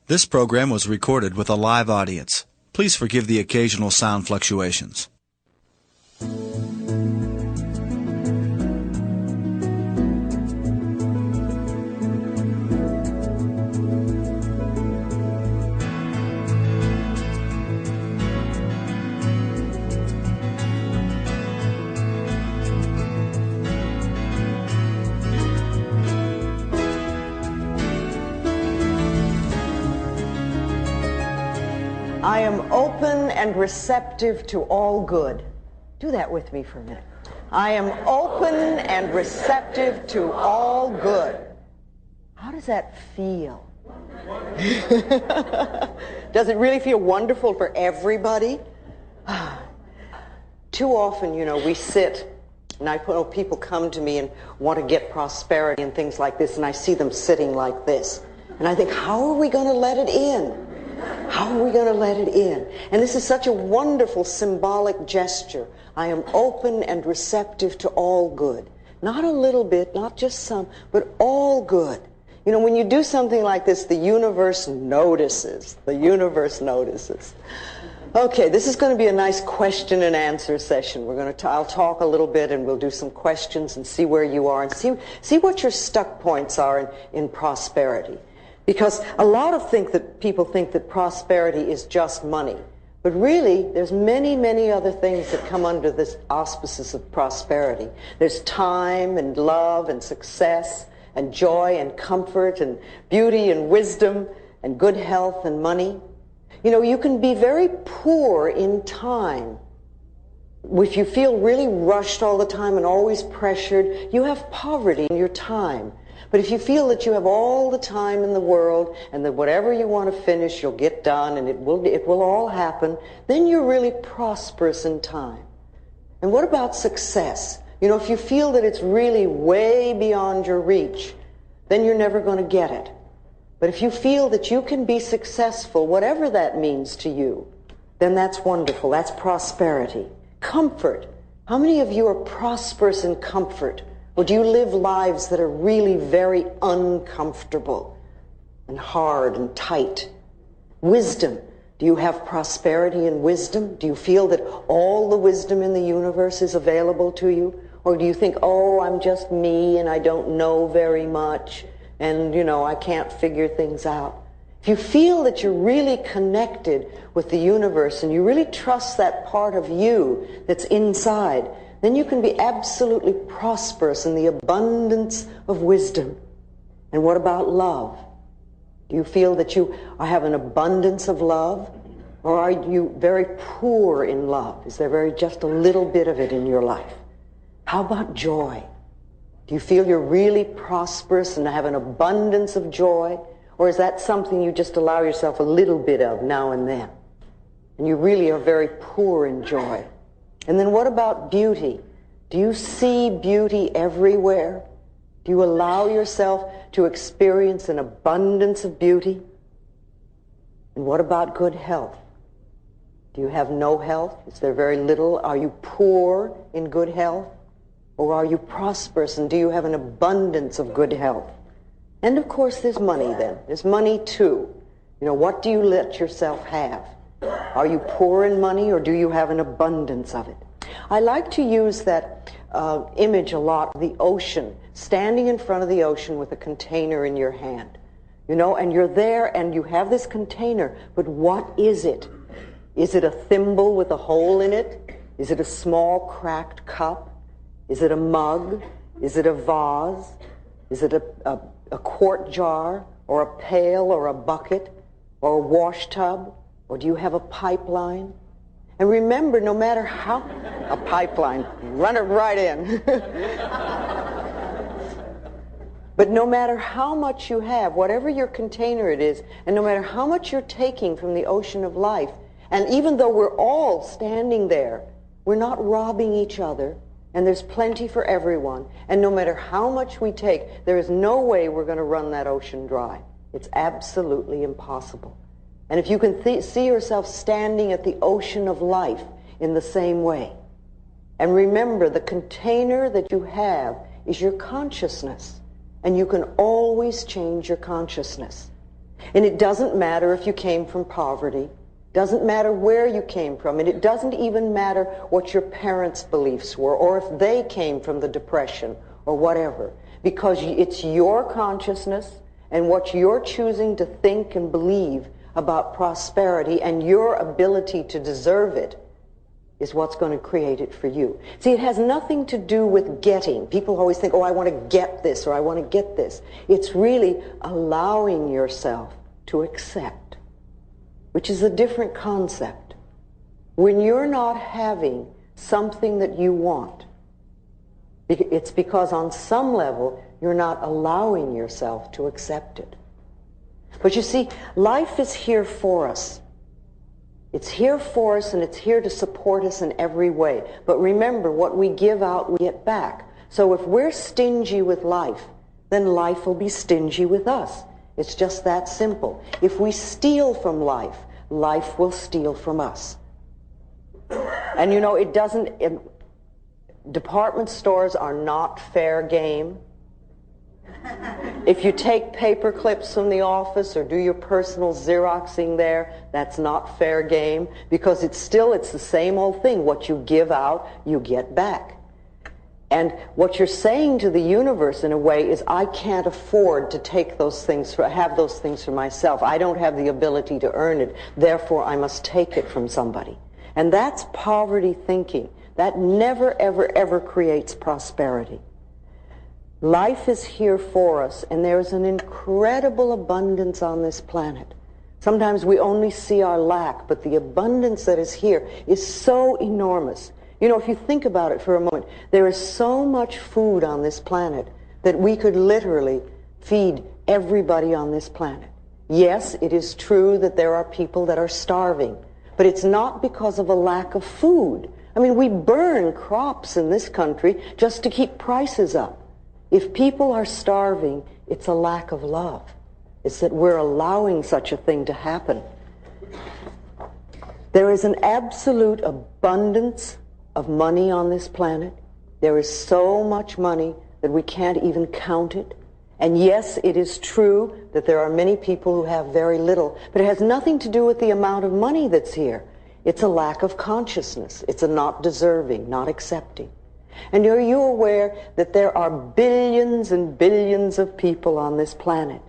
This program was recorded with a live audience. Please forgive the occasional sound fluctuations. I am open and receptive to all good. Do that with me for a minute. I am open and receptive to all good. How does that feel? Does it really feel wonderful for everybody? Too often, we sit, and I know people come to me and want to get prosperity and things like this, and I see them sitting like this. And I think, how are we going to let it in? How are we going to let it in? And this is such a wonderful symbolic gesture. I am open and receptive to all good. Not a little bit, not just some, but all good. When you do something like this, the universe notices. The universe notices. Okay, this is going to be a nice question and answer session. I'll talk a little bit and we'll do some questions and see where you are and see what your stuck points are in prosperity. Because a lot of people think that prosperity is just money. But really, there's many, many other things that come under this auspices of prosperity. There's time and love and success and joy and comfort and beauty and wisdom and good health and money. You can be very poor in time. If you feel really rushed all the time and always pressured, you have poverty in your time. But if you feel that you have all the time in the world and that whatever you want to finish, you'll get done and it will all happen, then you're really prosperous in time. And what about success? If you feel that it's really way beyond your reach, then you're never going to get it. But if you feel that you can be successful, whatever that means to you, then that's wonderful. That's prosperity. Comfort. How many of you are prosperous in comfort? Or do you live lives that are really very uncomfortable and hard and tight? Wisdom. Do you have prosperity in wisdom? Do you feel that all the wisdom in the universe is available to you? Or do you think, oh, I'm just me and I don't know very much and, I can't figure things out? If you feel that you're really connected with the universe and you really trust that part of you that's inside, then you can be absolutely prosperous in the abundance of wisdom. And what about love? Do you feel that you have an abundance of love? Or are you very poor in love? Is there just a little bit of it in your life? How about joy? Do you feel you're really prosperous and have an abundance of joy? Or is that something you just allow yourself a little bit of now and then? And you really are very poor in joy. And then what about beauty? Do you see beauty everywhere? Do you allow yourself to experience an abundance of beauty? And what about good health? Do you have no health? Is there very little? Are you poor in good health? Or are you prosperous and do you have an abundance of good health? And of course there's money then. There's money too. What do you let yourself have? Are you poor in money or do you have an abundance of it? I like to use that image a lot, the ocean, standing in front of the ocean with a container in your hand. And you're there and you have this container, but what is it? Is it a thimble with a hole in it? Is it a small cracked cup? Is it a mug? Is it a vase? Is it a quart jar or a pail or a bucket or a wash tub? Or do you have a pipeline? And remember, no matter how... A pipeline. Run it right in. But no matter how much you have, whatever your container it is, and no matter how much you're taking from the ocean of life, and even though we're all standing there, we're not robbing each other, and there's plenty for everyone, and no matter how much we take, there is no way we're going to run that ocean dry. It's absolutely impossible. And if you can see yourself standing at the ocean of life in the same way, and remember the container that you have is your consciousness, and you can always change your consciousness. And it doesn't matter if you came from poverty, doesn't matter where you came from, and it doesn't even matter what your parents' beliefs were, or if they came from the Depression, or whatever, because it's your consciousness and what you're choosing to think and believe about prosperity and your ability to deserve it is what's going to create it for you. See, it has nothing to do with getting. People always think, oh, I want to get this or I want to get this. It's really allowing yourself to accept, which is a different concept. When you're not having something that you want, it's because on some level you're not allowing yourself to accept it. But you see, life is here for us. It's here for us, and it's here to support us in every way. But remember, what we give out, we get back. So if we're stingy with life, then life will be stingy with us. It's just that simple. If we steal from life, life will steal from us. And you know, department stores are not fair game. If you take paper clips from the office or do your personal Xeroxing there, that's not fair game, because it's the same old thing. What you give out, you get back. And what you're saying to the universe in a way is, I can't afford to take those things, have those things for myself. I don't have the ability to earn it. Therefore, I must take it from somebody. And that's poverty thinking. That never, ever, ever creates prosperity. Life is here for us, and there's an incredible abundance on this planet. Sometimes we only see our lack, but the abundance that is here is so enormous. You know, if you think about it for a moment, there is so much food on this planet that we could literally feed everybody on this planet. Yes, it is true that there are people that are starving, but it's not because of a lack of food. I mean, we burn crops in this country just to keep prices up. If people are starving, it's a lack of love. It's that we're allowing such a thing to happen. There is an absolute abundance of money on this planet. There is so much money that we can't even count it. And yes, it is true that there are many people who have very little, but it has nothing to do with the amount of money that's here. It's a lack of consciousness. It's a not deserving, not accepting. And are you aware that there are billions and billions of people on this planet,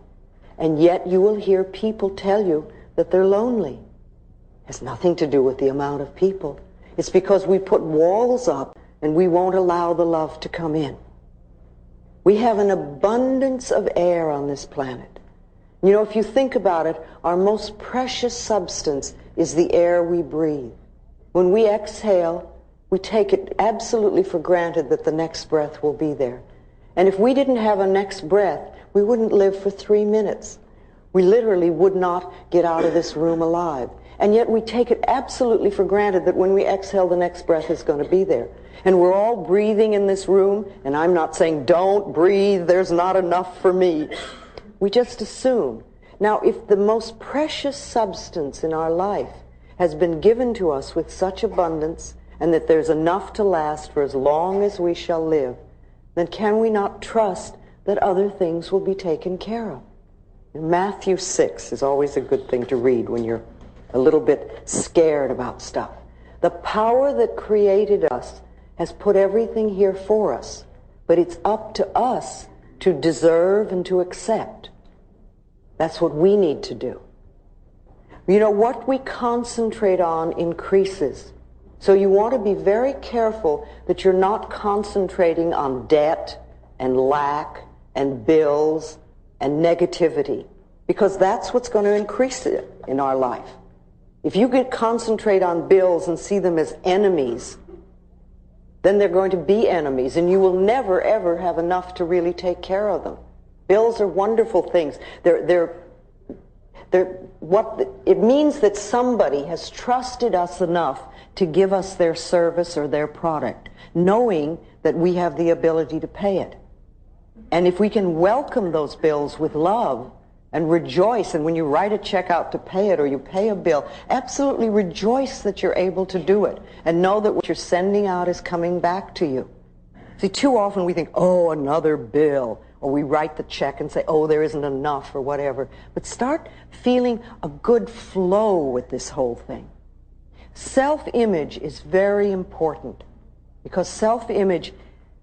and yet you will hear people tell you that they're lonely? It has nothing to do with the amount of people. It's because we put walls up and we won't allow the love to come in. We have an abundance of air on this planet. You know, if you think about it, our most precious substance is the air we breathe. When we exhale, we take it absolutely for granted that the next breath will be there. And if we didn't have a next breath, we wouldn't live for 3 minutes. We literally would not get out of this room alive. And yet we take it absolutely for granted that when we exhale, the next breath is going to be there. And we're all breathing in this room, and I'm not saying don't breathe, there's not enough for me. We just assume. Now, if the most precious substance in our life has been given to us with such abundance, and that there's enough to last for as long as we shall live, then can we not trust that other things will be taken care of? Matthew 6 is always a good thing to read when you're a little bit scared about stuff. The power that created us has put everything here for us, but it's up to us to deserve and to accept. That's what we need to do. You know, what we concentrate on increases. So you want to be very careful that you're not concentrating on debt and lack and bills and negativity, because that's what's going to increase it in our life. If you concentrate on bills and see them as enemies, then they're going to be enemies, and you will never, ever have enough to really take care of them. Bills are wonderful things. It means that somebody has trusted us enough to give us their service or their product, knowing that we have the ability to pay it. And if we can welcome those bills with love and rejoice, and when you write a check out to pay it or you pay a bill, absolutely rejoice that you're able to do it and know that what you're sending out is coming back to you. See, too often we think, oh, another bill. or we write the check and say, oh, there isn't enough or whatever. But start feeling a good flow with this whole thing. Self-image is very important, because self-image,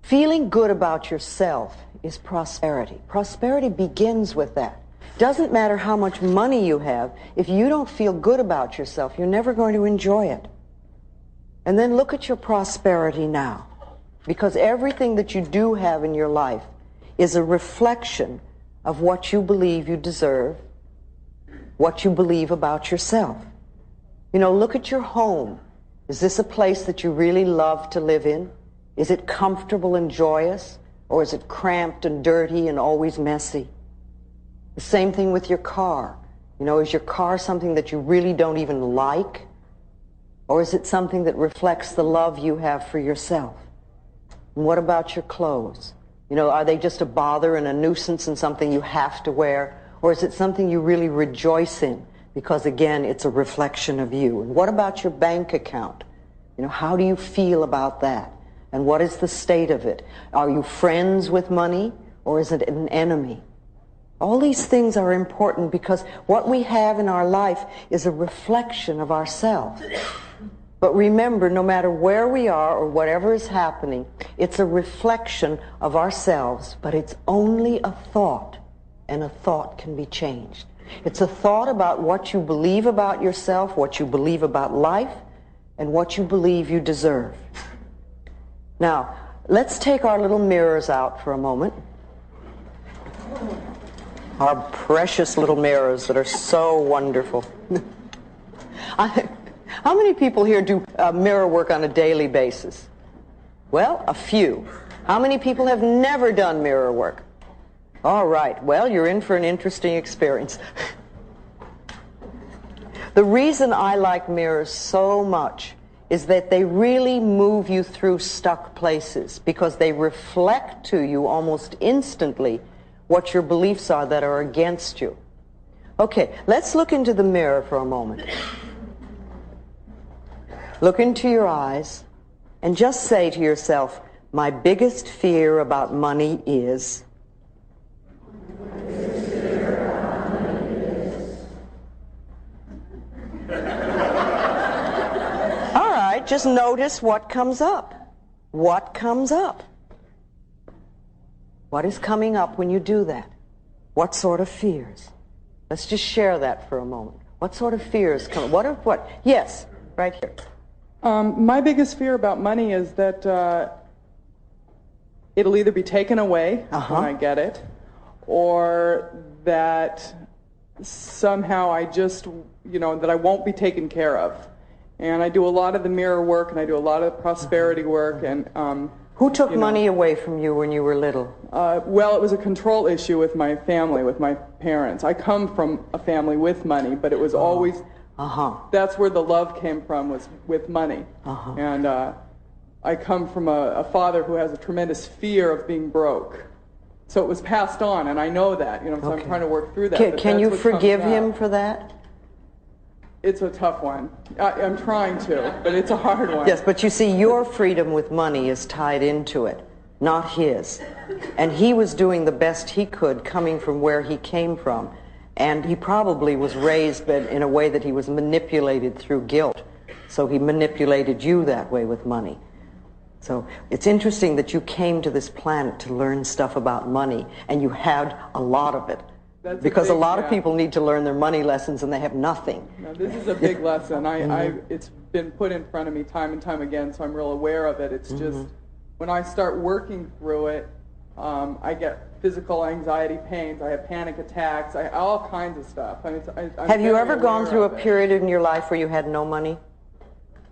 feeling good about yourself, is prosperity. Prosperity begins with that. Doesn't matter how much money you have, if you don't feel good about yourself, you're never going to enjoy it. And then look at your prosperity now, because everything that you do have in your life is a reflection of what you believe you deserve, what you believe about yourself. You know, look at your home. Is this a place that you really love to live in? Is it comfortable and joyous? Or is it cramped and dirty and always messy? The same thing with your car. You know, is your car something that you really don't even like? Or is it something that reflects the love you have for yourself? And what about your clothes? You know, are they just a bother and a nuisance and something you have to wear? Or is it something you really rejoice in? Because, again, it's a reflection of you. And what about your bank account? You know, how do you feel about that? And what is the state of it? Are you friends with money, or is it an enemy? All these things are important, because what we have in our life is a reflection of ourselves. But remember, no matter where we are or whatever is happening, it's a reflection of ourselves, but it's only a thought, and a thought can be changed. It's a thought about what you believe about yourself, what you believe about life, and what you believe you deserve. Now, let's take our little mirrors out for a moment. Our precious little mirrors that are so wonderful. How many people here do mirror work on a daily basis? Well, a few. How many people have never done mirror work? All right, well, you're in for an interesting experience. The reason I like mirrors so much is that they really move you through stuck places, because they reflect to you almost instantly what your beliefs are that are against you. Okay, let's look into the mirror for a moment. Look into your eyes and just say to yourself, my biggest fear about money is... Just notice what comes up. What comes up? What is coming up when you do that? What sort of fears? Let's just share that for a moment. What sort of fears come? What? Yes, right here. My biggest fear about money is that it'll either be taken away when I get it, or that somehow I just, that I won't be taken care of. And I do a lot of the mirror work, and I do a lot of prosperity work. And who took money away from you when you were little? Well, it was a control issue with my family, with my parents. I come from a family with money, but it was always that's where the love came from, was with money. And I come from a father who has a tremendous fear of being broke. So it was passed on, and I know that. So I'm trying to work through that. Can you forgive him for that? It's a tough one. I'm trying to, but it's a hard one. Yes, but you see, your freedom with money is tied into it, not his. And he was doing the best he could coming from where he came from. And he probably was raised in a way that he was manipulated through guilt. So he manipulated you that way with money. So it's interesting that you came to this planet to learn stuff about money, and you had a lot of it. Because a lot of people need to learn their money lessons and they have nothing. No, this is a big lesson. It's been put in front of me time and time again, so I'm real aware of it. It's just, when I start working through it, I get physical anxiety pains, I have panic attacks, all kinds of stuff. I'm have you ever gone through a period in your life where you had no money?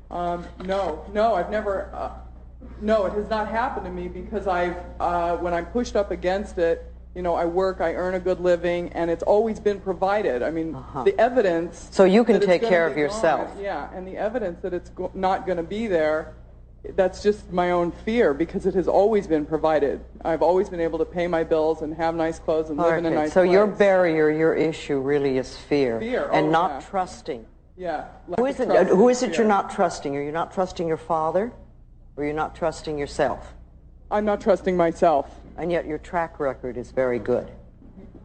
No, I've never, no, it has not happened to me, because when I'm pushed up against it, I work, I earn a good living, and it's always been provided. I mean, the evidence... So you can take care of yourself. Yeah, and the evidence that it's not going to be there, that's just my own fear, because it has always been provided. I've always been able to pay my bills and have nice clothes and live in a nice place. So your barrier, your issue really is fear. And not trusting. Yeah. Who is it you're not trusting? Are you not trusting your father, or you're not trusting yourself? I'm not trusting myself. And yet your track record is very good.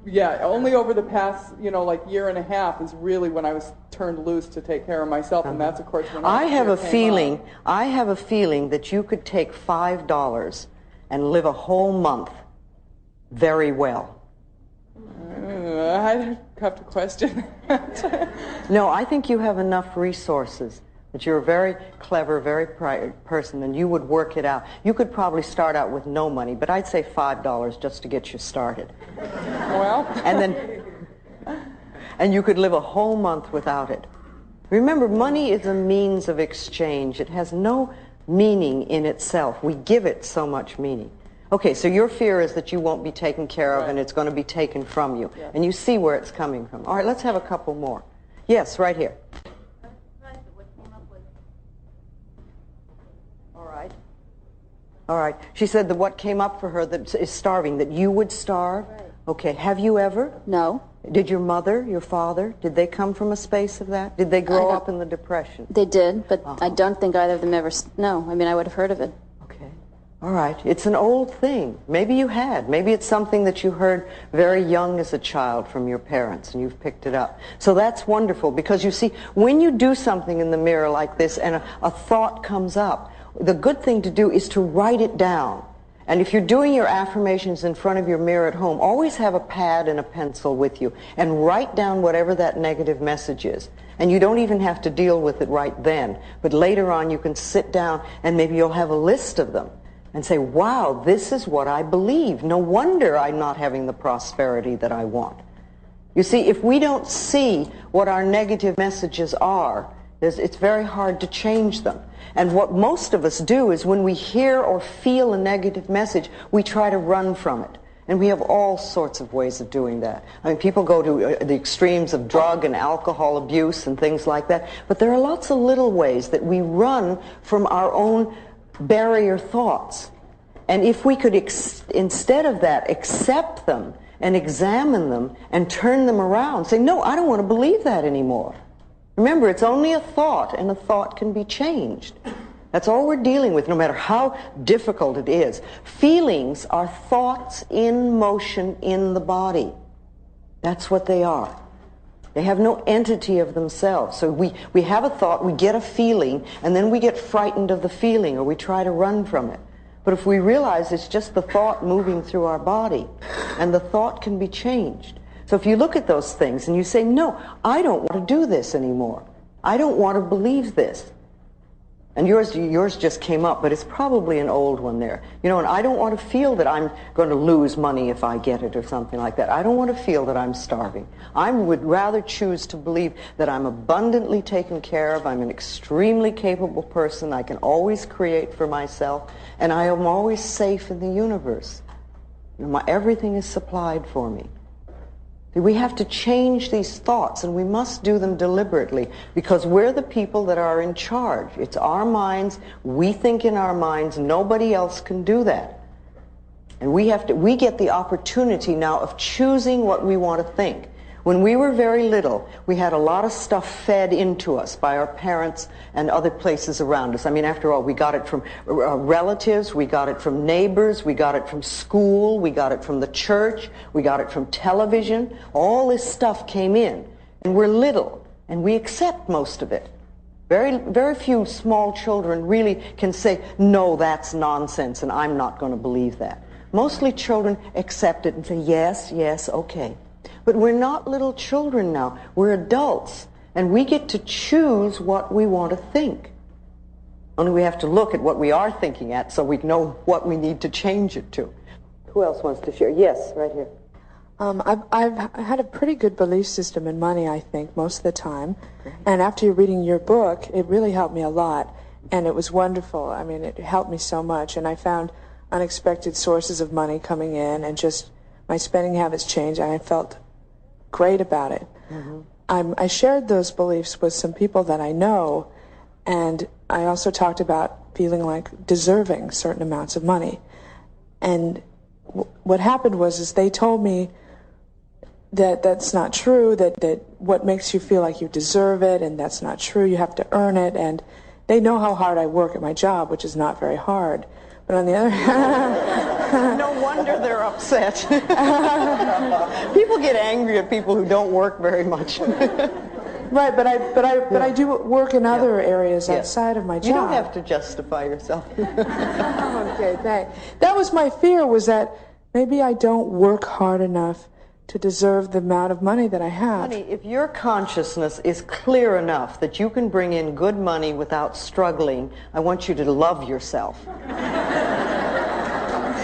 Yeah, only over the past, like year and a half is really when I was turned loose to take care of myself, and that's, of course, when I have a feeling. I have a feeling that you could take $5 and live a whole month very well. I have to question that. No, I think you have enough resources, that you're a very clever, very person, and you would work it out. You could probably start out with no money, but I'd say $5 just to get you started. Well. And you could live a whole month without it. Remember, money is a means of exchange. It has no meaning in itself. We give it so much meaning. Okay, so your fear is that you won't be taken care of, and it's going to be taken from you. Yeah. And you see where it's coming from. All right, let's have a couple more. Yes, right here. All right. She said that what came up for her that is starving, that you would starve. Right. Okay. Have you ever? No. Did your mother, your father, did they come from a space of that? Did they grow up in the Depression? They did, but I don't think either of them ever, no. I mean, I would have heard of it. Okay. All right. It's an old thing. Maybe you had. Maybe it's something that you heard very young as a child from your parents, and you've picked it up. So that's wonderful, because you see, when you do something in the mirror like this and a thought comes up, the good thing to do is to write it down. And if you're doing your affirmations in front of your mirror at home, always have a pad and a pencil with you and write down whatever that negative message is. And you don't even have to deal with it right then. But later on you can sit down and maybe you'll have a list of them and say, wow, this is what I believe. No wonder I'm not having the prosperity that I want. You see, if we don't see what our negative messages are, it's very hard to change them. And what most of us do is when we hear or feel a negative message, we try to run from it. And we have all sorts of ways of doing that. I mean, people go to the extremes of drug and alcohol abuse and things like that. But there are lots of little ways that we run from our own barrier thoughts. And if we could, instead of that, accept them and examine them and turn them around, say, no, I don't want to believe that anymore. Remember, it's only a thought, and a thought can be changed. That's all we're dealing with, no matter how difficult it is. Feelings are thoughts in motion in the body. That's what they are. They have no entity of themselves. So we have a thought, we get a feeling, and then we get frightened of the feeling, or we try to run from it. But if we realize it's just the thought moving through our body, and the thought can be changed. So if you look at those things and you say, no, I don't want to do this anymore. I don't want to believe this. And yours just came up, but it's probably an old one there. You know, and I don't want to feel that I'm going to lose money if I get it or something like that. I don't want to feel that I'm starving. I would rather choose to believe that I'm abundantly taken care of. I'm an extremely capable person. I can always create for myself. And I am always safe in the universe. You know, everything is supplied for me. We have to change these thoughts, and we must do them deliberately, because we're the people that are in charge. It's our minds. We think in our minds. Nobody else can do that. And we get the opportunity now of choosing what we want to think. When we were very little, we had a lot of stuff fed into us by our parents and other places around us. I mean, after all, we got it from relatives, we got it from neighbors, we got it from school, we got it from the church, we got it from television. All this stuff came in, and we're little, and we accept most of it. Very, very few small children really can say, no, that's nonsense, and I'm not going to believe that. Mostly children accept it and say, yes, yes, okay. But we're not little children now. We're adults. And we get to choose what we want to think. Only we have to look at what we are thinking at so we know what we need to change it to. Who else wants to share? Yes, right here. I've had a pretty good belief system in money, I think, most of the time. And after reading your book, it really helped me a lot. And it was wonderful. I mean, it helped me so much. And I found unexpected sources of money coming in, and just my spending habits changed, and I felt great about it. Mm-hmm. I shared those beliefs with some people that I know, and I also talked about feeling like deserving certain amounts of money. And what happened was they told me that that's not true, that what makes you feel like you deserve it, and that's not true, you have to earn it. And they know how hard I work at my job, which is not very hard. But on the other hand, No wonder they're upset. People get angry at people who don't work very much. Right, but I do work in other areas outside of my job. You don't have to justify yourself. Okay, thanks. That was my fear, was that maybe I don't work hard enough to deserve the amount of money that I have. Honey, if your consciousness is clear enough that you can bring in good money without struggling, I want you to love yourself.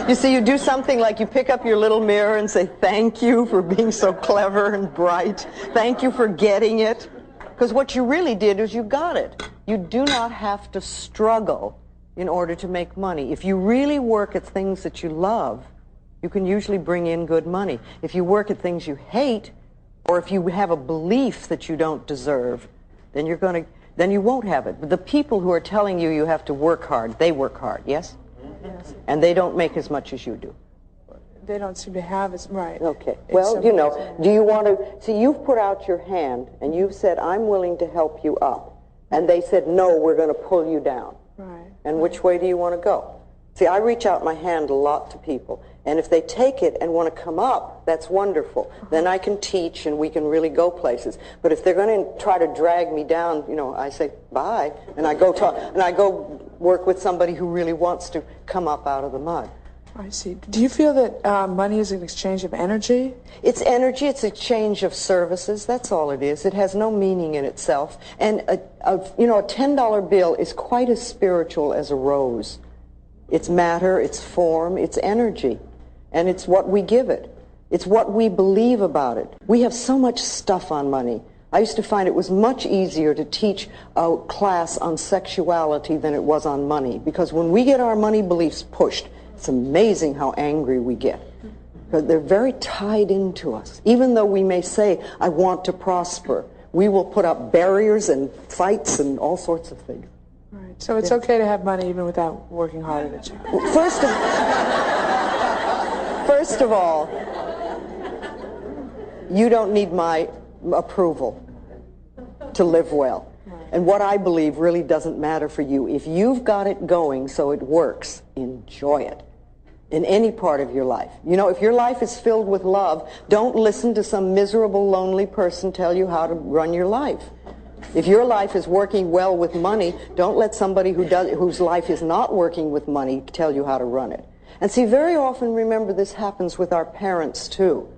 You see, you do something like you pick up your little mirror and say, thank you for being so clever and bright. Thank you for getting it. Because what you really did is you got it. You do not have to struggle in order to make money. If you really work at things that you love, you can usually bring in good money. If you work at things you hate, or if you have a belief that you don't deserve, then you won't have it. But the people who are telling you you have to work hard, they work hard, yes? Yes. And they don't make as much as you do. They don't seem to have as right. Okay. Well, you know, do you want to see? You've put out your hand and you've said, "I'm willing to help you up," and they said, "No, we're going to pull you down." Right. And which way do you want to go? See, I reach out my hand a lot to people, and if they take it and want to come up, that's wonderful. Then I can teach and we can really go places. But if they're going to try to drag me down, you know, I say bye, and I go work with somebody who really wants to come up out of the mud. I see. Do you feel that money is an exchange of energy? It's energy. It's an exchange of services. That's all it is. It has no meaning in itself. And a $10 bill is quite as spiritual as a rose. It's matter, it's form, it's energy. And it's what we give it. It's what we believe about it. We have so much stuff on money. I used to find it was much easier to teach a class on sexuality than it was on money. Because when we get our money beliefs pushed, it's amazing how angry we get. Because they're very tied into us. Even though we may say, I want to prosper, we will put up barriers and fights and all sorts of things. Right. So it's okay to have money even without working hard at it. First of all, you don't need my approval to live well. And what I believe really doesn't matter for you. If you've got it going so it works, enjoy it in any part of your life. You know, if your life is filled with love, don't listen to some miserable, lonely person tell you how to run your life. If your life is working well with money, don't let somebody whose life is not working with money tell you how to run it. And see, very often, remember, this happens with our parents, too.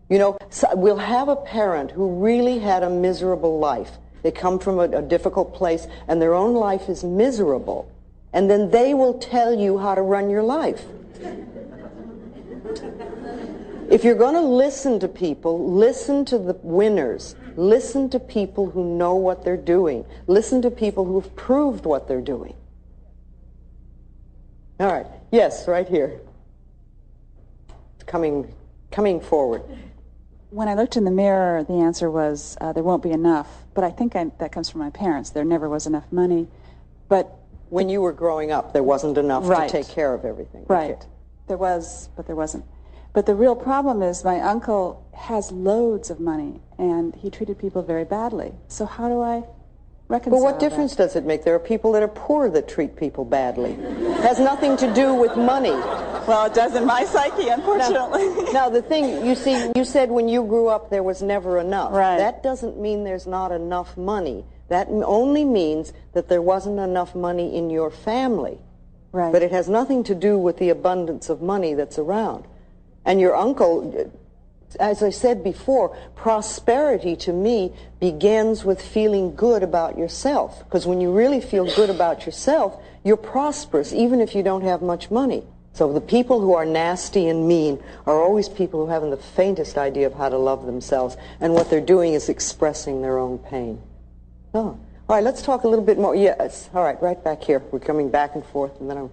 You know, we'll have a parent who really had a miserable life. They come from a difficult place, and their own life is miserable. And then they will tell you how to run your life. If you're going to listen to people, listen to the winners. Listen to people who know what they're doing. Listen to people who've proved what they're doing. All right. Yes, right here. Coming forward. When I looked in the mirror, the answer was, there won't be enough. But I think that comes from my parents. There never was enough money. But when you were growing up, there wasn't enough to take care of everything. Right. Okay. There was, but there wasn't. But the real problem is my uncle has loads of money, and he treated people very badly. So how do I reconcile Well, what difference does it make? There are people that are poor that treat people badly. It has nothing to do with money. Well, it does in my psyche, unfortunately. Now, the thing, you see, you said when you grew up there was never enough. Right. That doesn't mean there's not enough money. That only means that there wasn't enough money in your family. Right. But it has nothing to do with the abundance of money that's around. And your uncle, as I said before, prosperity to me begins with feeling good about yourself. Because when you really feel good about yourself, you're prosperous, even if you don't have much money. So the people who are nasty and mean are always people who haven't the faintest idea of how to love themselves. And what they're doing is expressing their own pain. Oh. All right, let's talk a little bit more. Yes. All right, right back here. We're coming back and forth, and then I'm...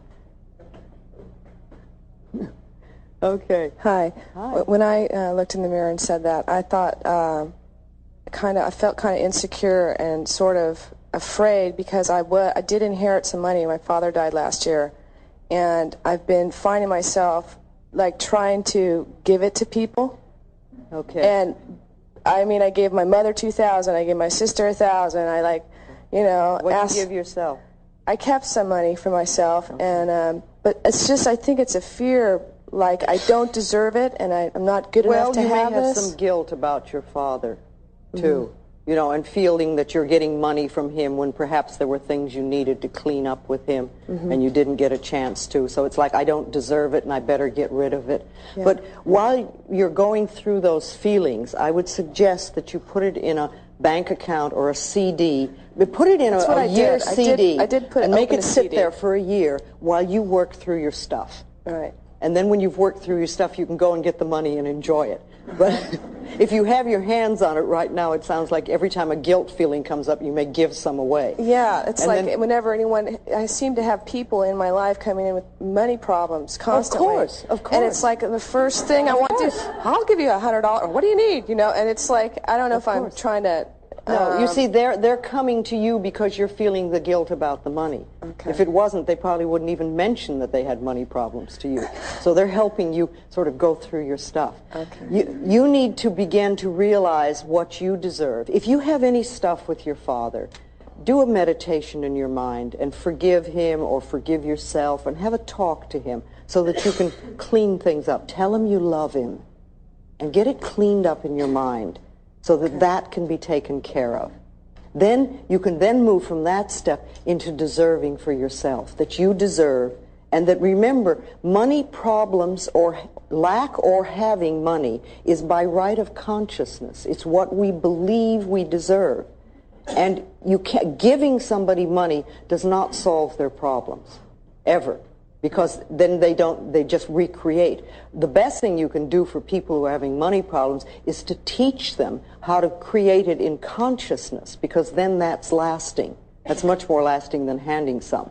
Okay. Hi. Hi. When I looked in the mirror and said that, I thought I felt kind of insecure and sort of afraid because I did inherit some money. My father died last year, and I've been finding myself like trying to give it to people. Okay. And I mean, I gave my mother $2,000. I gave my sister $1,000. What did you give yourself? I kept some money for myself, and but it's just I think it's a fear like I don't deserve it and I'm not good enough to have this? Well, you may have some guilt about your father, too. You know, and feeling that you're getting money from him when perhaps there were things you needed to clean up with him and you didn't get a chance to. So it's like, I don't deserve it and I better get rid of it. Yeah. But while you're going through those feelings, I would suggest that you put it in a bank account or a CD. But put it in a year CD. I did put it and make it sit CD. there for a year while you work through your stuff. All right. And then when you've worked through your stuff, you can go and get the money and enjoy it. But if you have your hands on it right now, it sounds like every time a guilt feeling comes up, you may give some away. Yeah, it's like whenever I seem to have people in my life coming in with money problems constantly. Of course. And it's like the first thing I want to do, I'll give you $100. What do you need? You know, and it's like, I don't know if I'm trying to... No, you see, they're coming to you because you're feeling the guilt about the money. Okay. If it wasn't, they probably wouldn't even mention that they had money problems to you. So they're helping you sort of go through your stuff. Okay. You need to begin to realize what you deserve. If you have any stuff with your father, do a meditation in your mind and forgive him or forgive yourself and have a talk to him so that you can clean things up. Tell him you love him and get it cleaned up in your mind, so that that can be taken care of. Then you can then move from that step into deserving for yourself, that you deserve, and that remember, money problems or lack or having money is by right of consciousness. It's what we believe we deserve. And giving somebody money does not solve their problems, ever. Because then they just recreate. The best thing you can do for people who are having money problems is to teach them how to create it in consciousness, because then that's lasting. That's much more lasting than handing some.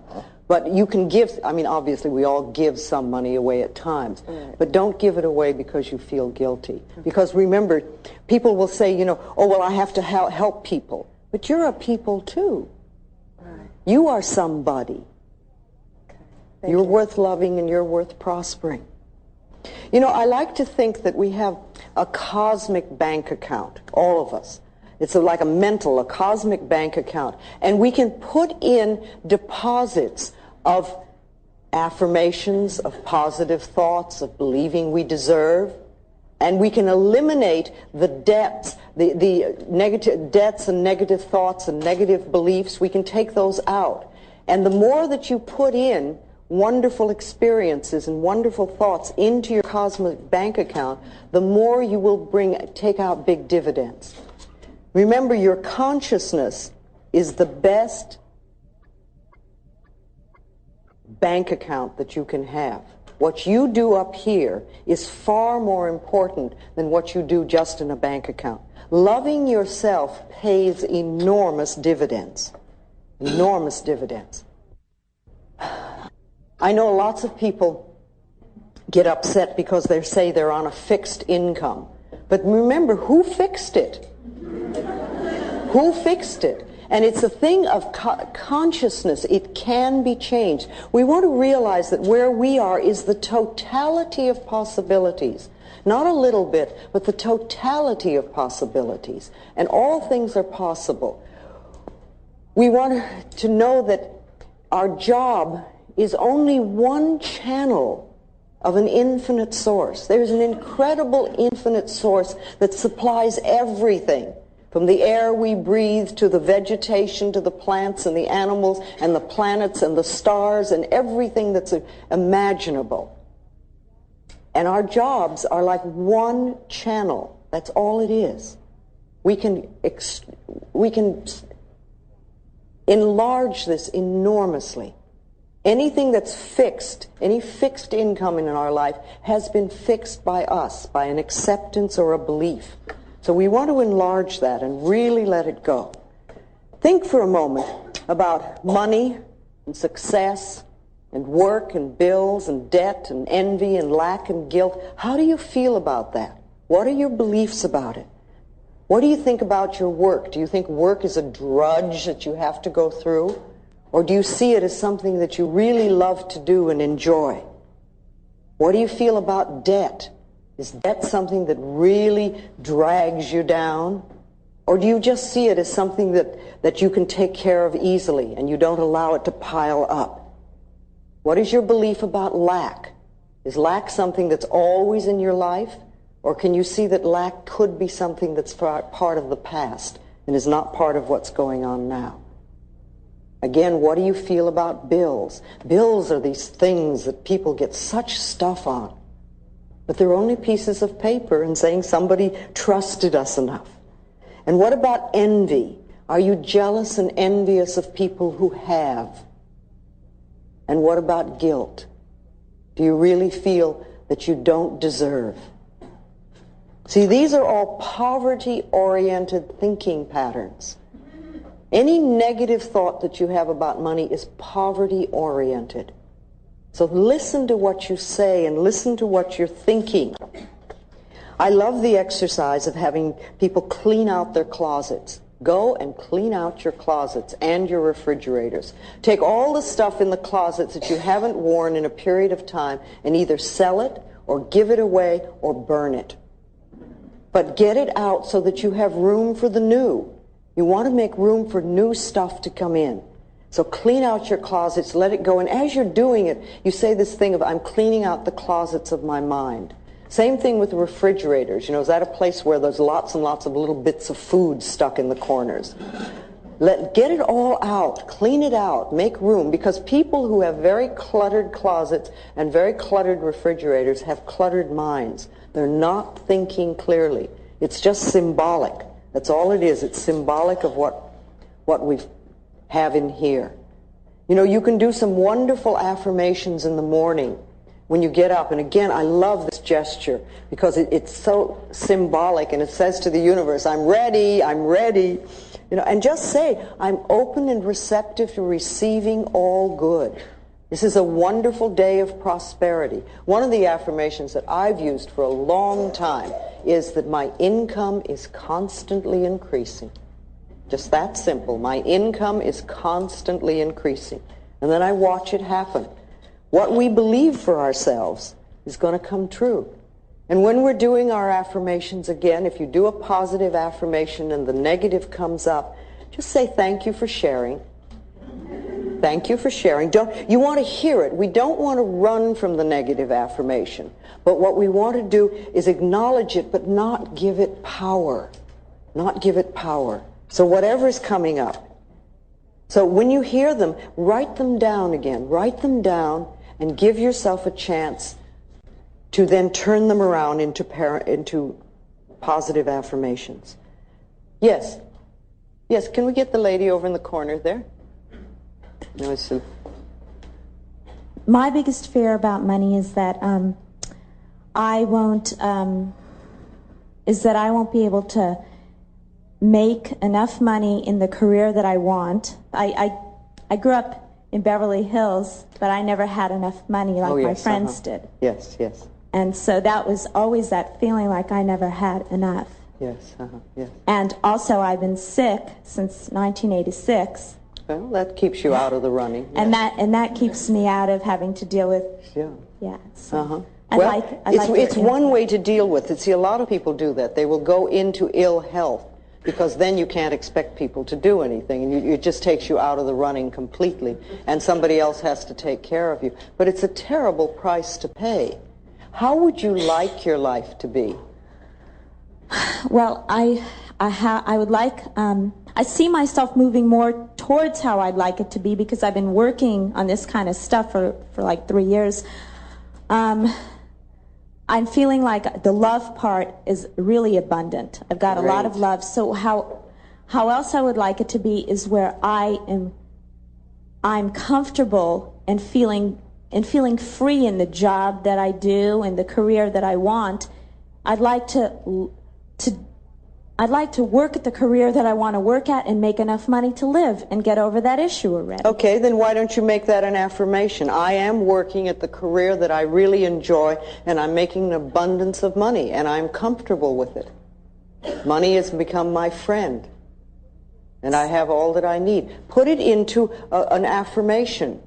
But you can give, I mean, obviously we all give some money away at times, but don't give it away because you feel guilty. Because remember, people will say, you know, oh, well, I have to help people. But you're a people too. You are somebody. You're worth loving and you're worth prospering. You know, I like to think that we have a cosmic bank account, all of us. It's like a cosmic bank account. And we can put in deposits of affirmations, of positive thoughts, of believing we deserve. And we can eliminate the debts, the negative debts and negative thoughts and negative beliefs. We can take those out. And the more that you put in wonderful experiences and wonderful thoughts into your cosmic bank account, the more you will take out big dividends. Remember, your consciousness is the best bank account that you can have. What you do up here is far more important than what you do just in a bank account. Loving yourself pays enormous dividends. Enormous dividends. I know lots of people get upset because they say they're on a fixed income. But remember, who fixed it? Who fixed it? And it's a thing of consciousness. It can be changed. We want to realize that where we are is the totality of possibilities. Not a little bit, but the totality of possibilities. And all things are possible. We want to know that our job is only one channel of an infinite source. There's an incredible infinite source that supplies everything, from the air we breathe to the vegetation to the plants and the animals and the planets and the stars and everything that's imaginable. And our jobs are like one channel. That's all it is. We can enlarge this enormously. Anything that's fixed, any fixed income in our life has been fixed by us, by an acceptance or a belief. So we want to enlarge that and really let it go. Think for a moment about money and success and work and bills and debt and envy and lack and guilt. How do you feel about that? What are your beliefs about it? What do you think about your work? Do you think work is a drudge that you have to go through? Or do you see it as something that you really love to do and enjoy? What do you feel about debt? Is debt something that really drags you down? Or do you just see it as something that you can take care of easily and you don't allow it to pile up? What is your belief about lack? Is lack something that's always in your life? Or can you see that lack could be something that's part of the past and is not part of what's going on now? Again, what do you feel about bills? Bills are these things that people get such stuff on. But they're only pieces of paper and saying somebody trusted us enough. And what about envy? Are you jealous and envious of people who have? And what about guilt? Do you really feel that you don't deserve? See, these are all poverty-oriented thinking patterns. Any negative thought that you have about money is poverty-oriented. So listen to what you say and listen to what you're thinking. I love the exercise of having people clean out their closets. Go and clean out your closets and your refrigerators. Take all the stuff in the closets that you haven't worn in a period of time and either sell it or give it away or burn it. But get it out so that you have room for the new. You want to make room for new stuff to come in. So clean out your closets, let it go. And as you're doing it, you say this thing of, I'm cleaning out the closets of my mind. Same thing with the refrigerators. You know, is that a place where there's lots and lots of little bits of food stuck in the corners? Get it all out. Clean it out. Make room. Because people who have very cluttered closets and very cluttered refrigerators have cluttered minds. They're not thinking clearly. It's just symbolic. That's all it is. It's symbolic of what we have in here. You know, you can do some wonderful affirmations in the morning when you get up. And again, I love this gesture because it's so symbolic, and it says to the universe, I'm ready, I'm ready. You know, and just say, I'm open and receptive to receiving all good. This is a wonderful day of prosperity. One of the affirmations that I've used for a long time is that my income is constantly increasing. Just that simple. My income is constantly increasing. And then I watch it happen. What we believe for ourselves is going to come true. And when we're doing our affirmations, again, if you do a positive affirmation and the negative comes up, just say thank you for sharing. Thank you for sharing. You want to hear it. We don't want to run from the negative affirmation. But what we want to do is acknowledge it, but not give it power. Not give it power. So whatever is coming up. So when you hear them, write them down again. Write them down and give yourself a chance to then turn them around into positive affirmations. Yes. Yes, can we get the lady over in the corner there? No, my biggest fear about money is that I won't be able to make enough money in the career that I want. I grew up in Beverly Hills, but I never had enough money like my friends did. Yes, yes. And so that was always that feeling like I never had enough. Yes, yes. And also I've been sick since 1986. Well, that keeps you out of the running. Yes. And that keeps me out of having to deal with. Yeah. So it's one way to deal with it. See, a lot of people do that. They will go into ill health because then you can't expect people to do anything, and it just takes you out of the running completely, and somebody else has to take care of you. But it's a terrible price to pay. How would you like your life to be? Well, I would like. I see myself moving more towards how I'd like it to be because I've been working on this kind of stuff for like 3 years. I'm feeling like the love part is really abundant. I've got a lot of love. So how else I would like it to be is where I'm comfortable and feeling free in the job that I do and the career that I want. I'd like to work at the career that I want to work at and make enough money to live and get over that issue already. Okay, then why don't you make that an affirmation? I am working at the career that I really enjoy, and I'm making an abundance of money, and I'm comfortable with it. Money has become my friend, and I have all that I need. Put it into an affirmation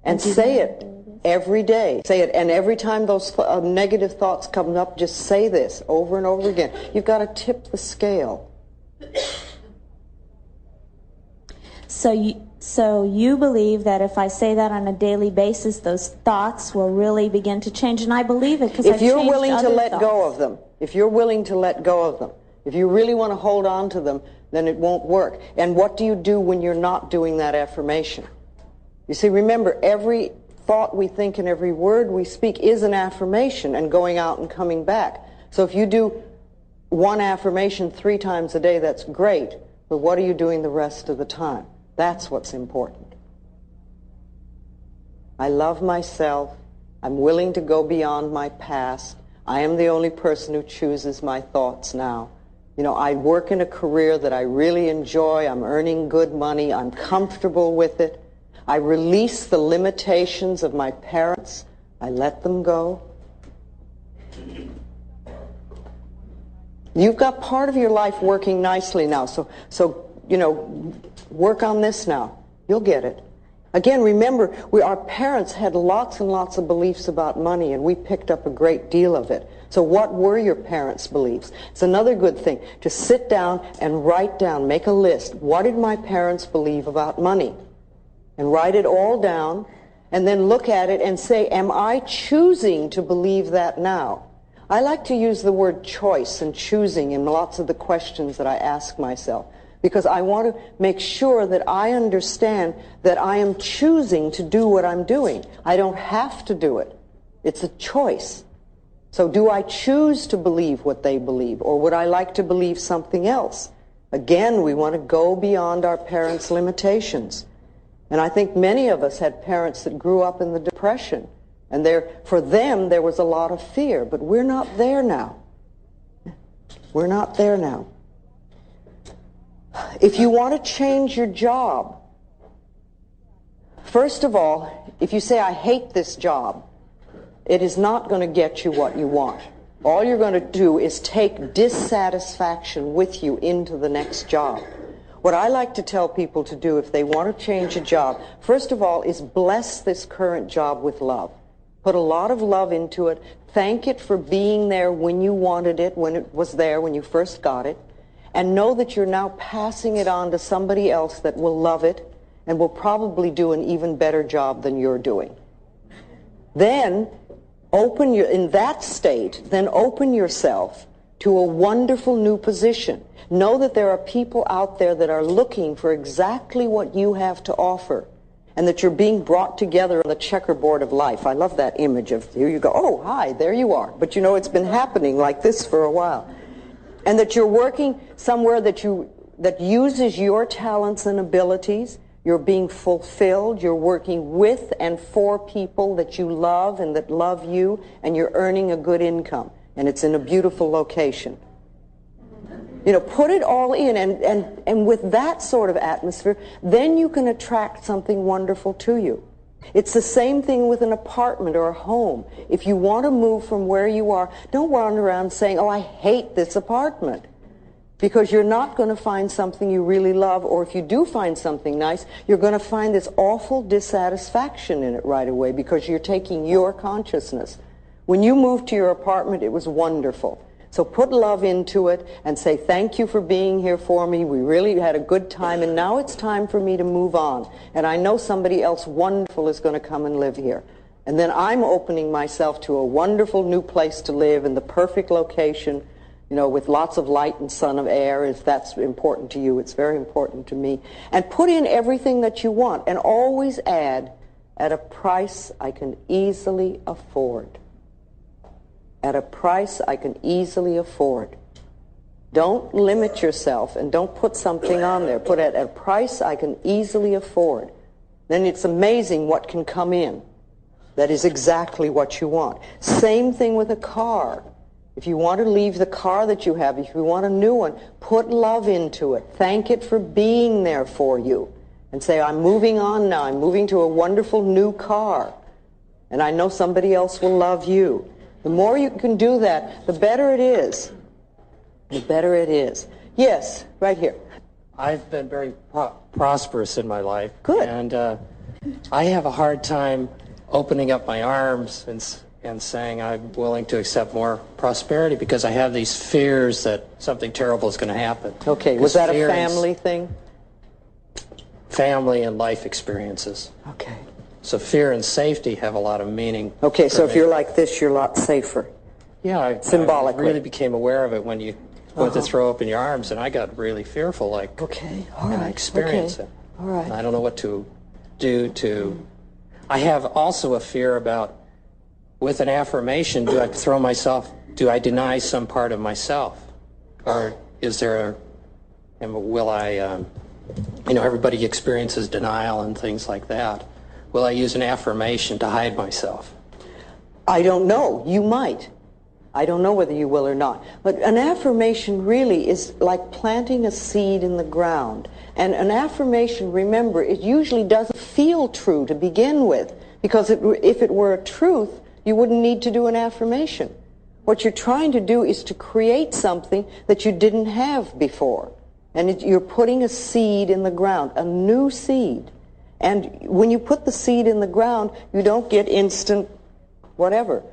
and say it every day. Say it, and every time those negative thoughts come up, just say this over and over again. You've got to tip the scale. So you believe that if I say that on a daily basis, those thoughts will really begin to change, and I believe it because if you're willing to let go of them, if you're willing to let go of them, if you really want to hold on to them, then it won't work. And what do you do when you're not doing that affirmation? You see, remember, every thought we think and every word we speak is an affirmation and going out and coming back. So if you do one affirmation 3 times a day, that's great, but what are you doing the rest of the time? That's what's important. I love myself. I'm willing to go beyond my past. I am the only person who chooses my thoughts now. You know, I work in a career that I really enjoy. I'm earning good money. I'm comfortable with it. I release the limitations of my parents. I let them go. You've got part of your life working nicely now, so you know, work on this now. You'll get it. Again, remember, our parents had lots and lots of beliefs about money, and we picked up a great deal of it. So what were your parents' beliefs? It's another good thing to sit down and write down, make a list. What did my parents believe about money? And write it all down, and then look at it and say, am I choosing to believe that now? I like to use the word choice and choosing in lots of the questions that I ask myself, because I want to make sure that I understand that I am choosing to do what I'm doing. I don't have to do it. It's a choice. So do I choose to believe what they believe, or would I like to believe something else? Again, we want to go beyond our parents' limitations. And I think many of us had parents that grew up in the Depression, and for them there was a lot of fear, but we're not there now. We're not there now. If you want to change your job, first of all, if you say, I hate this job, it is not going to get you what you want. All you're going to do is take dissatisfaction with you into the next job. What I like to tell people to do if they want to change a job, first of all, is bless this current job with love. Put a lot of love into it. Thank it for being there when you wanted it, when it was there, when you first got it. And know that you're now passing it on to somebody else that will love it and will probably do an even better job than you're doing. Then, in that state, then open yourself to a wonderful new position. Know that there are people out there that are looking for exactly what you have to offer, and that you're being brought together on the checkerboard of life. I love that image of, here you go, oh, hi, there you are. But you know, it's been happening like this for a while. And that you're working somewhere that uses your talents and abilities. You're being fulfilled. You're working with and for people that you love and that love you, and you're earning a good income. And it's in a beautiful location. You know, put it all in, and with that sort of atmosphere, then you can attract something wonderful to you. It's the same thing with an apartment or a home. If you want to move from where you are, don't wander around saying, oh, I hate this apartment. Because you're not going to find something you really love, or if you do find something nice, you're going to find this awful dissatisfaction in it right away because you're taking your consciousness. When you moved to your apartment, it was wonderful. So put love into it and say, thank you for being here for me. We really had a good time, and now it's time for me to move on. And I know somebody else wonderful is going to come and live here. And then I'm opening myself to a wonderful new place to live in the perfect location, you know, with lots of light and sun of air. If that's important to you, it's very important to me. And put in everything that you want, and always add, at a price I can easily afford. At a price I can easily afford. Don't limit yourself and don't put something on there. Put it at a price I can easily afford. Then it's amazing what can come in. That is exactly what you want. Same thing with a car. If you want to leave the car that you have, if you want a new one, put love into it. Thank it for being there for you. And say, I'm moving on now. I'm moving to a wonderful new car. And I know somebody else will love you. The more you can do that, the better it is. The better it is. Yes, right here. I've been very prosperous in my life. Good. And I have a hard time opening up my arms and saying I'm willing to accept more prosperity because I have these fears that something terrible is going to happen. Okay, was that a family thing? family and life experiences. Okay. So fear and safety have a lot of meaning. Okay, so me. if you're like this, you're a lot safer. Yeah, Symbolically. I really became aware of it when you went to throw open your arms, and I got really fearful, like, okay, all and right, I experienced it. All right. And I don't know what to do to... I have also a fear about, with an affirmation, do I deny some part of myself? Or is there will I, everybody experiences denial and things like that. Will I use an affirmation to hide myself? I don't know. You might. I don't know whether you will or not. But an affirmation really is like planting a seed in the ground. And an affirmation, remember, it usually doesn't feel true to begin with. Because if it were a truth, you wouldn't need to do an affirmation. What you're trying to do is to create something that you didn't have before. And you're putting a seed in the ground, a new seed. And when you put the seed in the ground, you don't get instant whatever.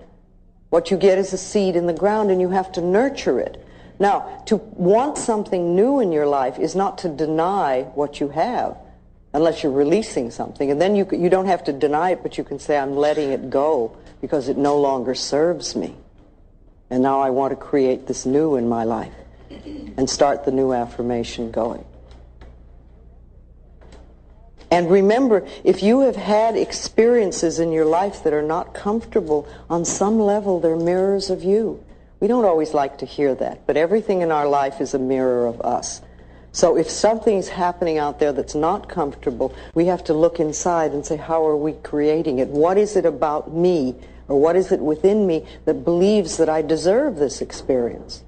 What you get is a seed in the ground, and you have to nurture it. Now, to want something new in your life is not to deny what you have, unless you're releasing something. And then you don't have to deny it, but you can say, I'm letting it go because it no longer serves me. And now I want to create this new in my life and start the new affirmation going. And remember, if you have had experiences in your life that are not comfortable, on some level they're mirrors of you. We don't always like to hear that, but everything in our life is a mirror of us. So if something's happening out there that's not comfortable, we have to look inside and say, how are we creating it? What is it about me, or what is it within me that believes that I deserve this experience?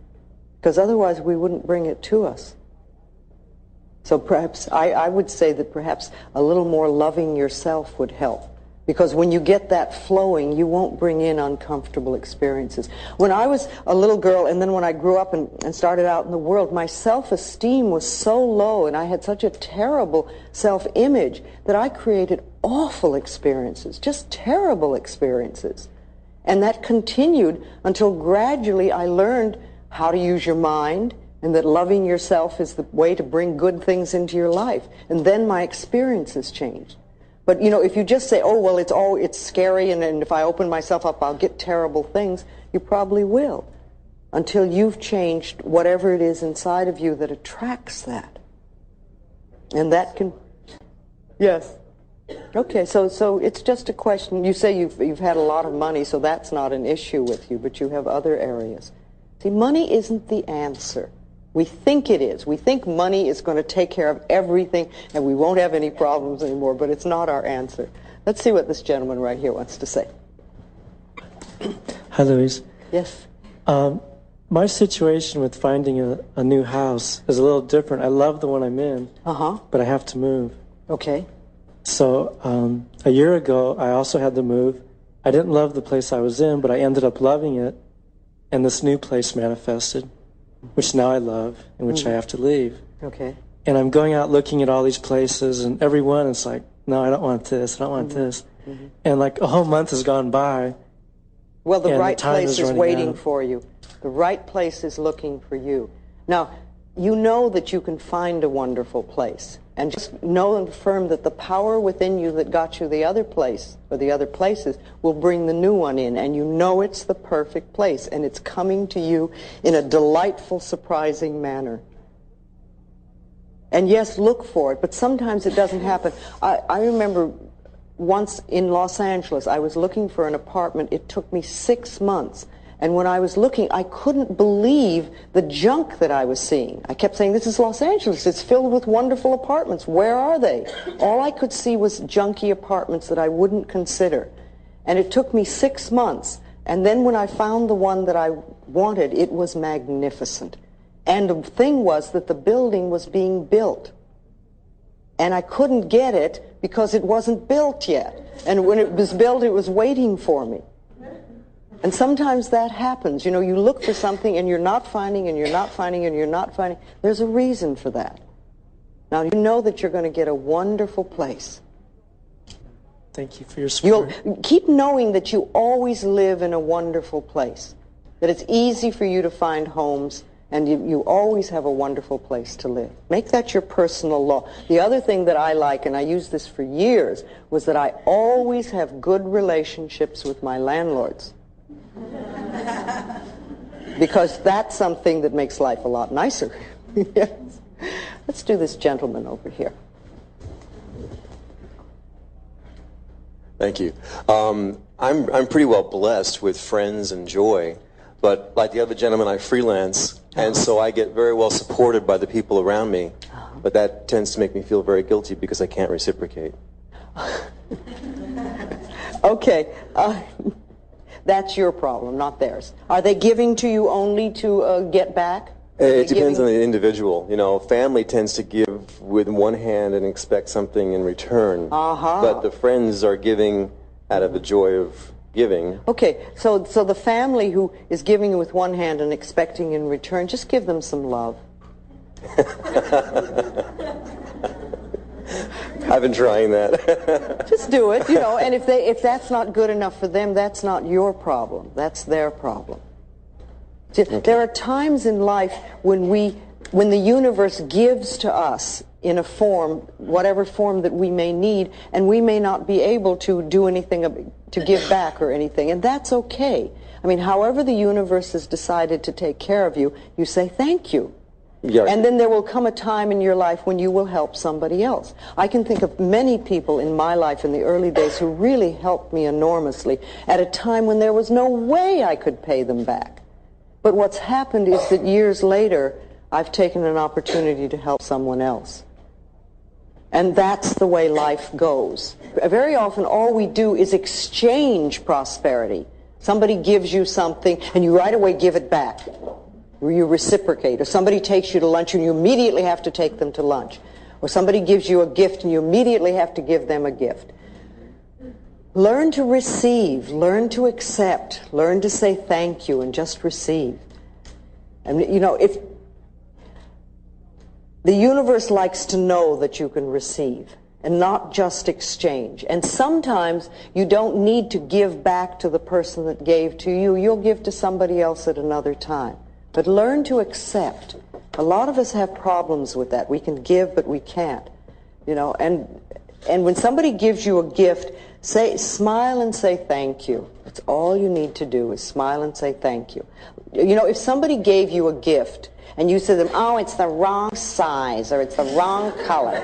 Because otherwise we wouldn't bring it to us. So perhaps, I would say that perhaps a little more loving yourself would help. Because when you get that flowing, you won't bring in uncomfortable experiences. When I was a little girl, and then when I grew up and started out in the world, my self-esteem was so low, and I had such a terrible self-image that I created awful experiences, just terrible experiences. And that continued until gradually I learned how to use your mind, and that loving yourself is the way to bring good things into your life. And then my experiences changed. But, if you just say, oh, well, it's scary, and if I open myself up, I'll get terrible things, you probably will, until you've changed whatever it is inside of you that attracts that. And that can... Yes. Okay, so it's just a question. You say you've had a lot of money, so that's not an issue with you, but you have other areas. See, money isn't the answer. We think it is. We think money is going to take care of everything and we won't have any problems anymore, but it's not our answer. Let's see what this gentleman right here wants to say. Hi, Louise. Yes. My situation with finding a new house is a little different. I love the one I'm in, but I have to move. Okay. So a year ago, I also had to move. I didn't love the place I was in, but I ended up loving it, and this new place manifested, which now I love, and which I have to leave. Okay. And I'm going out looking at all these places, and every one is like, no, I don't want this, I don't want this. And like a whole month has gone by. Well, the right place is waiting for you. The right place is looking for you. Now, you know that you can find a wonderful place. And just know and affirm that the power within you that got you the other place, or the other places, will bring the new one in. And you know it's the perfect place. And it's coming to you in a delightful, surprising manner. And yes, look for it. But sometimes it doesn't happen. I remember once in Los Angeles, I was looking for an apartment. It took me 6 months. And when I was looking, I couldn't believe the junk that I was seeing. I kept saying, this is Los Angeles. It's filled with wonderful apartments. Where are they? All I could see was junky apartments that I wouldn't consider. And it took me 6 months. And then when I found the one that I wanted, it was magnificent. And the thing was that the building was being built. And I couldn't get it because it wasn't built yet. And when it was built, it was waiting for me. And sometimes that happens. You look for something and you're not finding, and you're not finding, and you're not finding. There's a reason for that. Now, you know that you're going to get a wonderful place. Thank you for your support. You'll keep knowing that you always live in a wonderful place, that it's easy for you to find homes, And you always have a wonderful place to live. Make that your personal law. The other thing that I like, and I used this for years, was that I always have good relationships with my landlords. Because that's something that makes life a lot nicer. Yes. Let's do this gentleman over here. Thank you. I'm pretty well blessed with friends and joy, but like the other gentleman, I freelance, and so I get very well supported by the people around me, but that tends to make me feel very guilty because I can't reciprocate. Okay. That's your problem, not theirs. Are they giving to you only to get back? It depends on the individual. You know, family tends to give with one hand and expect something in return. But the friends are giving out of the joy of giving. Okay, so the family who is giving with one hand and expecting in return, just give them some love. I've been trying that. Just do it, you know, and if that's not good enough for them, that's not your problem. That's their problem. Okay. There are times in life when the universe gives to us in a form, whatever form that we may need, and we may not be able to do anything to give back or anything, and that's okay. I mean, however the universe has decided to take care of you, you say thank you. Yeah. And then there will come a time in your life when you will help somebody else. I can think of many people in my life in the early days who really helped me enormously at a time when there was no way I could pay them back. But what's happened is that years later, I've taken an opportunity to help someone else. And that's the way life goes. Very often, all we do is exchange prosperity. Somebody gives you something, and you right away give it back. You reciprocate. Or somebody takes you to lunch, and you immediately have to take them to lunch. Or somebody gives you a gift, and you immediately have to give them a gift. Learn to receive, learn to accept, learn to say thank you and just receive. And you know, if the universe likes to know that you can receive and not just exchange. And sometimes you don't need to give back to the person that gave to you. You'll give to somebody else at another time. But learn to accept. A lot of us have problems with that. We can give, but we can't. You know, and when somebody gives you a gift, smile and say thank you. That's all you need to do is smile and say thank you. You know, if somebody gave you a gift and you said to them, oh, it's the wrong size or it's the wrong color,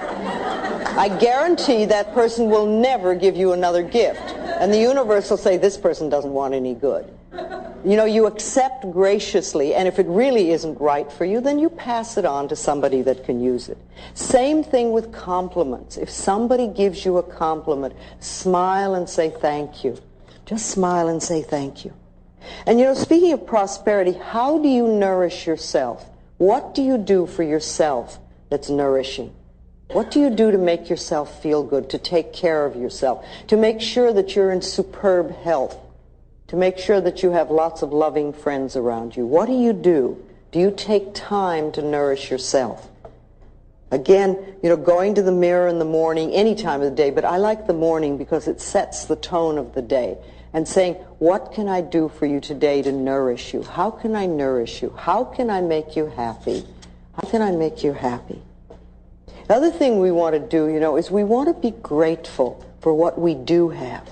I guarantee that person will never give you another gift. And the universe will say, this person doesn't want any good. You know, you accept graciously, and if it really isn't right for you, then you pass it on to somebody that can use it. Same thing with compliments. If somebody gives you a compliment, smile and say thank you. Just smile and say thank you. And you know, speaking of prosperity, how do you nourish yourself? What do you do for yourself that's nourishing? What do you do to make yourself feel good, to take care of yourself, to make sure that you're in superb health, to make sure that you have lots of loving friends around you? What do you do? Do you take time to nourish yourself? Again, you know, going to the mirror in the morning, any time of the day, but I like the morning because it sets the tone of the day. And saying, what can I do for you today to nourish you? How can I nourish you? How can I make you happy? How can I make you happy? The other thing we want to do, you know, is we want to be grateful for what we do have.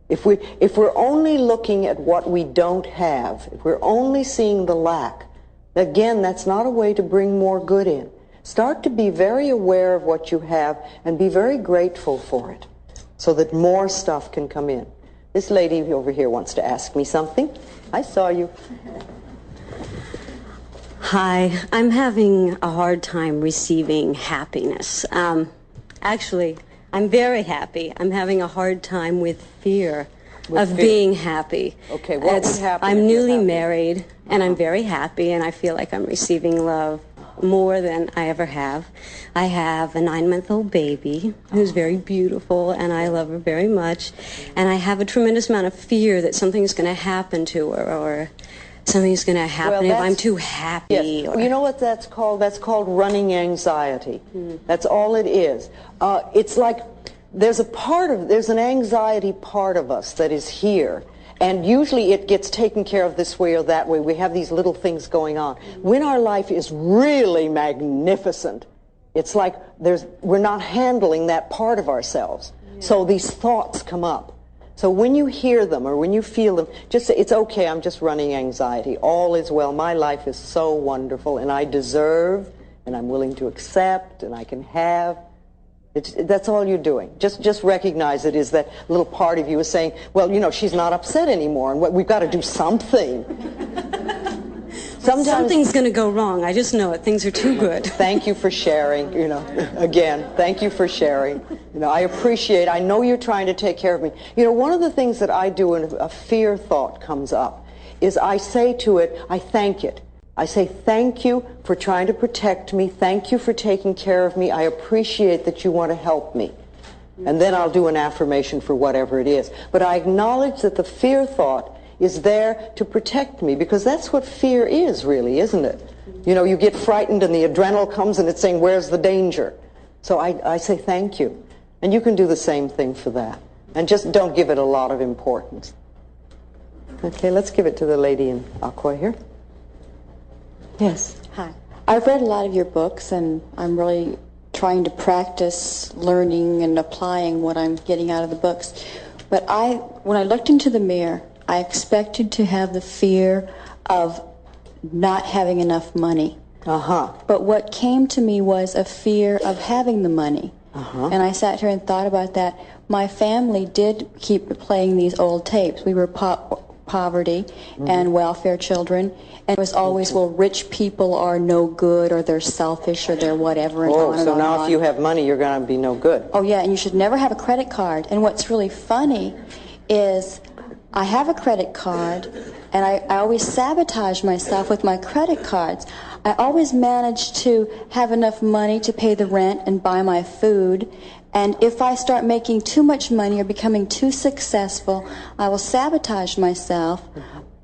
If we're only looking at what we don't have, if we're only seeing the lack, again, that's not a way to bring more good in. Start to be very aware of what you have and be very grateful for it so that more stuff can come in. This lady over here wants to ask me something. I saw you. Hi, I'm having a hard time receiving happiness. Actually, I'm very happy. I'm having a hard time with fear of being happy. Okay, what would happen? I'm newly married, and I'm very happy, and I feel like I'm receiving love more than I ever have. I have a 9-month-old baby who's very beautiful, and I love her very much. And I have a tremendous amount of fear that something's going to happen to her, or something's going to happen if I'm too happy. Yes. You know what that's called? That's called running anxiety. That's all it is. It's like there's an anxiety part of us that is here. And usually it gets taken care of this way or that way. We have these little things going on. When our life is really magnificent, it's like we're not handling that part of ourselves. So these thoughts come up. So when you hear them or when you feel them, just say, it's okay, I'm just running anxiety. All is well. My life is so wonderful, and I deserve, and I'm willing to accept, and I can have. That's all you're doing. Just recognize it is that little part of you is saying, well, you know, she's not upset anymore, and we've got to do something. Something's going to go wrong. I just know it. Things are too good. Thank you for sharing, you know. Again, thank you for sharing. You know, I appreciate, I know you're trying to take care of me. You know, one of the things that I do when a fear thought comes up is I say to it, I thank it. I say, thank you for trying to protect me. Thank you for taking care of me. I appreciate that you want to help me. And then I'll do an affirmation for whatever it is. But I acknowledge that the fear thought is there to protect me, because that's what fear is, really, isn't it? You know, you get frightened and the adrenaline comes and it's saying, where's the danger? So I say thank you. And you can do the same thing for that. And just don't give it a lot of importance. Okay, let's give it to the lady in aqua here. Yes. Hi. I've read a lot of your books, and I'm really trying to practice learning and applying what I'm getting out of the books. But when I looked into the mirror, I expected to have the fear of not having enough money. But what came to me was a fear of having the money. And I sat here and thought about that. My family did keep playing these old tapes. We were poverty and welfare children, and it was always, well, rich people are no good, or they're selfish, or they're whatever, and on and so on now and on. If you have money, you're going to be no good. Oh yeah, and you should never have a credit card. And what's really funny is I have a credit card, and I always sabotage myself with my credit cards. I always manage to have enough money to pay the rent and buy my food. And if I start making too much money or becoming too successful, I will sabotage myself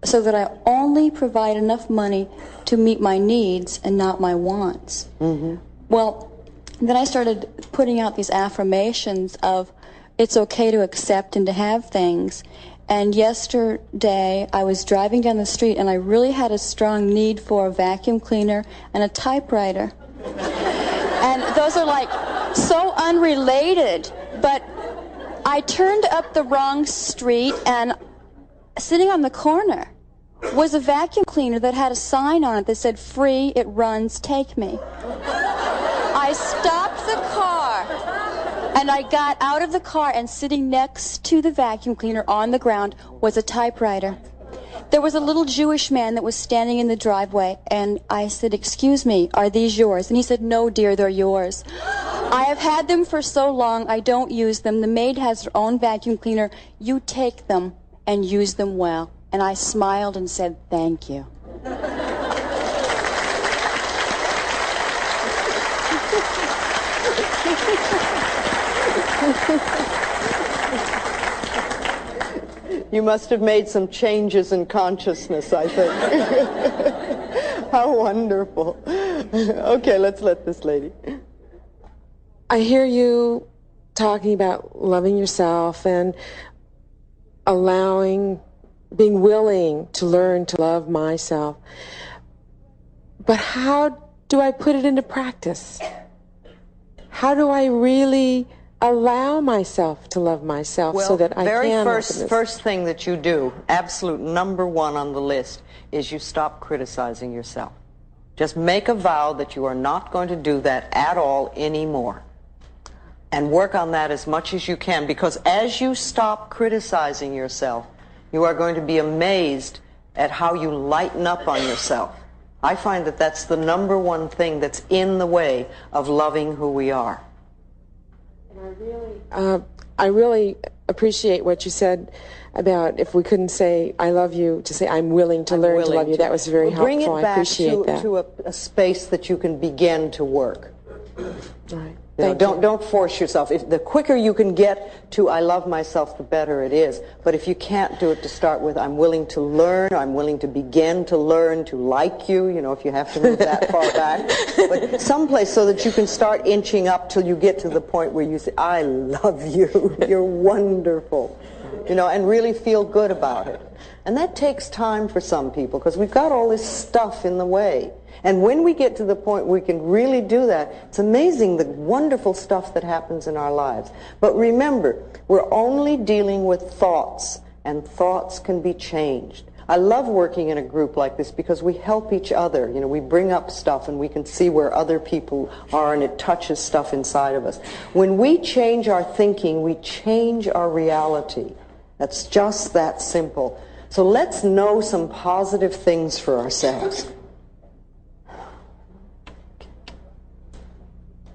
so that I only provide enough money to meet my needs and not my wants. Well, then I started putting out these affirmations of it's okay to accept and to have things. And yesterday I was driving down the street and I really had a strong need for a vacuum cleaner and a typewriter. And those are like so unrelated, but I turned up the wrong street, and sitting on the corner was a vacuum cleaner that had a sign on it that said, free, it runs, take me. I stopped the car, and I got out of the car, and sitting next to the vacuum cleaner on the ground was a typewriter. There was a little Jewish man that was standing in the driveway, and I said, excuse me, are these yours? And he said, no, dear, they're yours. I have had them for so long, I don't use them. The maid has her own vacuum cleaner. You take them and use them well. And I smiled and said, thank you. You must have made some changes in consciousness, I think. How wonderful. Okay, let's let this lady. I hear you talking about loving yourself and being willing to learn to love myself. But how do I put it into practice? How do I really allow myself to love myself so that I can? First thing that you do, absolute number one on the list, is you stop criticizing yourself. Just make a vow that you are not going to do that at all anymore. And work on that as much as you can, because as you stop criticizing yourself, you are going to be amazed at how you lighten up on yourself. I find that that's the number one thing that's in the way of loving who we are. I really appreciate what you said about if we couldn't say I love you, to say I'm willing to learn to love you. That was very helpful. Bring it I back appreciate that. to a space that you can begin to work. All right. Don't force yourself. The quicker you can get to I love myself, the better it is. But if you can't do it to start with, I'm willing to learn, I'm willing to begin to learn to like you, if you have to move that far back. But someplace so that you can start inching up till you get to the point where you say, I love you, you're wonderful. and really feel good about it. And that takes time for some people because we've got all this stuff in the way. And when we get to the point where we can really do that, it's amazing the wonderful stuff that happens in our lives. But remember, we're only dealing with thoughts, and thoughts can be changed. I love working in a group like this because we help each other. We bring up stuff and we can see where other people are, and it touches stuff inside of us. When we change our thinking, we change our reality. That's just that simple. So let's know some positive things for ourselves.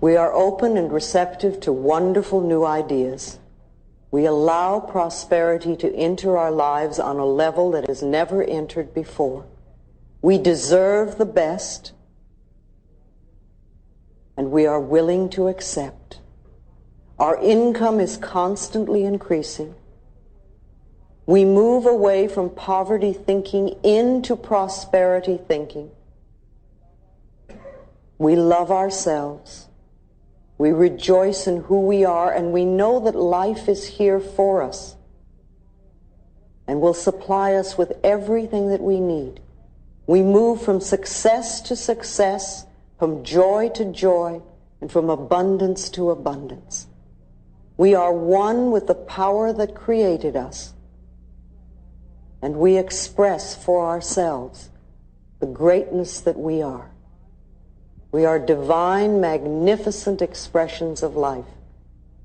We are open and receptive to wonderful new ideas. We allow prosperity to enter our lives on a level that has never entered before. We deserve the best, and we are willing to accept. Our income is constantly increasing. We move away from poverty thinking into prosperity thinking. We love ourselves. We rejoice in who we are, and we know that life is here for us and will supply us with everything that we need. We move from success to success, from joy to joy, and from abundance to abundance. We are one with the power that created us, and we express for ourselves the greatness that we are. We are divine, magnificent expressions of life,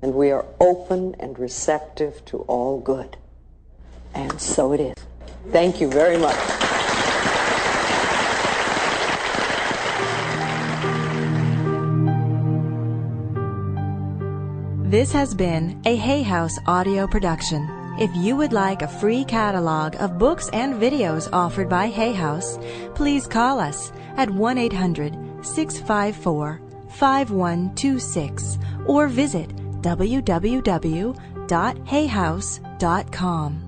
and we are open and receptive to all good. And so it is. Thank you very much. This has been a Hay House audio production. If you would like a free catalog of books and videos offered by Hay House, please call us at 1-800-654-5126 or visit www.hayhouse.com.